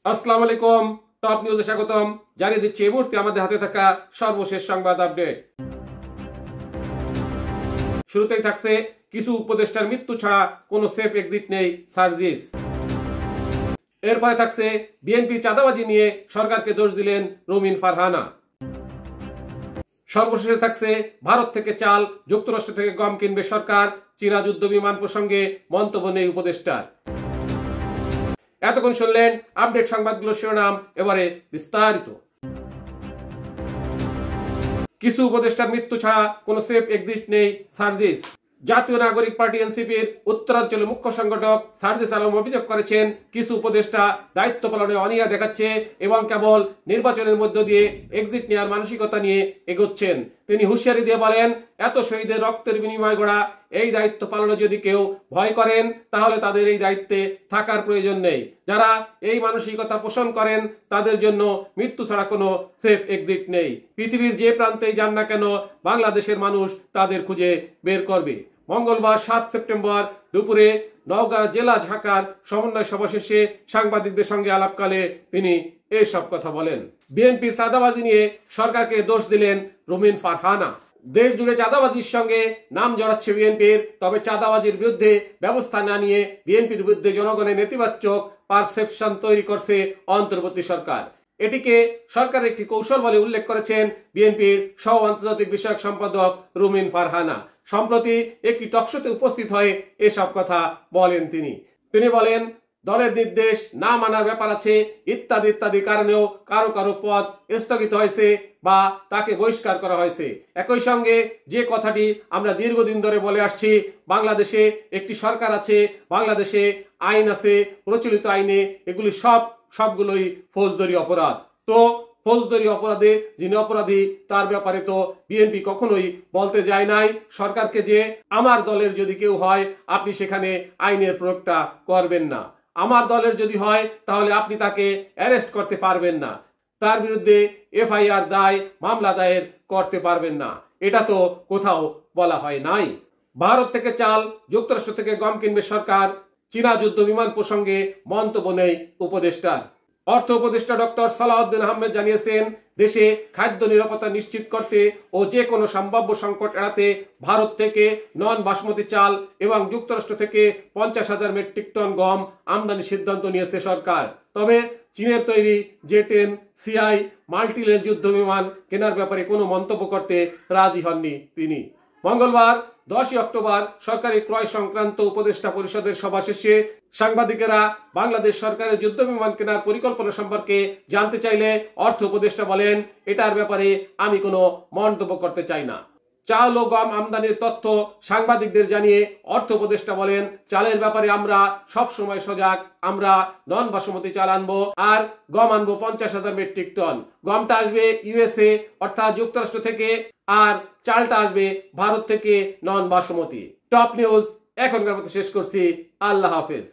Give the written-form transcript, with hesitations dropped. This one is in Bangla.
আসসালামু আলাইকুম। টপ নিউজে স্বাগতম। জানিয়ে দিচ্ছি এই মুহূর্তে আমাদের হাতে থাকা সর্বশেষ সংবাদ আপডেট। শুরুতেই থাকছে কিছু উপদেষ্টার মৃত্যু ছাড়া কোনো সেফ এক্সিট নেই সার্জিস। এরপরে থাকছে বিএনপি চাঁদাবাজি নিয়ে সরকারকে দোষ দিলেন রুমিন ফারহানা। সর্বশেষে থাকছে ভারত থেকে চাল, যুক্তরাষ্ট্র থেকে গম কিনবে সরকার, চীনা যুদ্ধ বিমান প্রসঙ্গে মন্তব্য নেই উপদেষ্টার। এতক্ষণ শুনলেন আপডেট সংবাদগুলোর শিরোনাম, এবারে বিস্তারিত। কিছু উপদেষ্টার মৃত্যু ছাড়া কোনো সেফ এক্সিট নেই সার্জিস। জাতীয় নাগরিক পার্টি এনসিপির উত্তরাঞ্চলের মুখ্য সংগঠক সার্জিস আলম অভিযোগ করেছেন, কিছু উপদেষ্টা দায়িত্ব পালনে অনীহা দেখাচ্ছে এবং কেবল নির্বাচনের মধ্য দিয়ে এক্সিট নেওয়ার মানসিকতা নিয়ে এগোচ্ছেন। তিনি হুঁশিয়ারি দিয়ে বলেন, এত শহীদের রক্তের বিনিময় গড়া এই দায়িত্ব পালনে যদি কেউ ভয় করেন তাহলে তাদের এই দায়িত্বে থাকার প্রয়োজন নেই। যারা এই মানসিকতা পোষণ করেন তাদের জন্য মৃত্যু ছাড়া কোনো সেফ এক্সিট নেই। পৃথিবীর যে প্রান্তেই যান না কেন বাংলাদেশের মানুষ তাদের খুঁজে বের করবে। মঙ্গলবার 7 সেপ্টেম্বর দুপুরে নওগাঁ জেলা ঢাকার সমন্বয় সভা শেষে সাংবাদিকদের সঙ্গে আলাপকালে তিনি এসব কথা বলেন। বিএনপি চাঁদাবাজি নিয়ে সরকারকে দোষ দিলেন রুমিন ফারহানা। দেশ জুড়ে চাঁদাবাজির সঙ্গে নাম জড়াচ্ছে বিএনপির, তবে চাঁদাবাজির বিরুদ্ধে ব্যবস্থা না নিয়ে বিএনপির বিরুদ্ধে জনগণের নেতিবাচক পারসেপশন তৈরি করছে অন্তর্বর্তী সরকার। এটিকে সরকারের একটি কৌশল বলে উল্লেখ করেছেন বিএনপির সহ আন্তর্জাতিক বিষয়ক সম্পাদক রুমিন ফারহানা। সম্প্রতি একটি টকশোতে উপস্থিত হয়ে এসব কথা বলেন তিনি বলেন, দলের নির্দেশ না মানার ব্যাপার আছে, ইত্যাদি ইত্যাদি কারণেও কারো কারো পদ স্থগিত হয়েছে বা তাকে বহিষ্কার করা হয়েছে। একই সঙ্গে যে কথাটি আমরা দীর্ঘদিন ধরে বলে আসছি, বাংলাদেশে একটি সরকার আছে, বাংলাদেশে আইন আছে, প্রচলিত আইনে এগুলি সবগুলোই ফৌজদারি অপরাধ। তো ফৌজদারি অপরাধে যিনি অপরাধী তার ব্যাপারে তো বিএনপি কখনোই বলতে যায় নাই সরকারকে যে আমার দলের যদি কেউ হয় আপনি সেখানে আইনের প্রয়োগটা করবেন না, আমার দলের যদি হয় তাহলে আপনি তাকে অ্যারেস্ট করতে পারবেন না, তার বিরুদ্ধে এফআইআর দায় মামলা দায়ের করতে পারবেন না। এটা তো কোথাও বলা হয় নাই। ভারত থেকে চাল, যুক্তরাষ্ট্র থেকে গম কিনবে সরকার, চীনা যুদ্ধ বিমান প্রসঙ্গে মন্তব্য নেই উপদেষ্টার। অর্থ উপদেষ্টা ডক্টর সালাউদ্দিন আহমেদ জানিয়েছেন, দেশে খাদ্য নিরাপত্তা নিশ্চিত করতে ও যে কোনো সম্ভাব্য সংকট এড়াতে ভারত থেকে নন বাসমতি চাল এবং যুক্তরাষ্ট্র থেকে 50,000 মেট্রিক টন গম আমদানির সিদ্ধান্ত নিয়েছে সরকার। তবে চীনের তৈরি জে-10 সিআই মাল্টিলেন যুদ্ধ বিমান কেনার ব্যাপারে কোনো মন্তব্য করতে রাজি হননি তিনি। মঙ্গলবার 10 অক্টোবর সরকারি ক্রয় সংক্রান্ত উপদেষ্টা পরিষদের সভা শেষে সাংবাদিকেরা বাংলাদেশ সরকারের যুদ্ধ বিমান কেনার পরিকল্পনা সম্পর্কে জানতে চাইলে অর্থ উপদেষ্টা বলেন, এটার ব্যাপারে আমি কোনো মন্তব্য করতে চাই না। চাল ও গম আমদানির তথ্য সাংবাদিকদের জানিয়ে অর্থ উপদেষ্টা বলেন, চালের ব্যাপারে আমরা সব সময় সজাগ, আমরা নন বাসমতি চাল আনবো আর গম আনবো 50,000 মেট্রিক টন। গমটা আসবে ইউএসএ অর্থাৎ যুক্তরাষ্ট্র থেকে আর চালটা আসবে ভারত থেকে নন বাসমতি। টপ নিউজ এখনকার মতো শেষ করছি। আল্লাহ হাফেজ।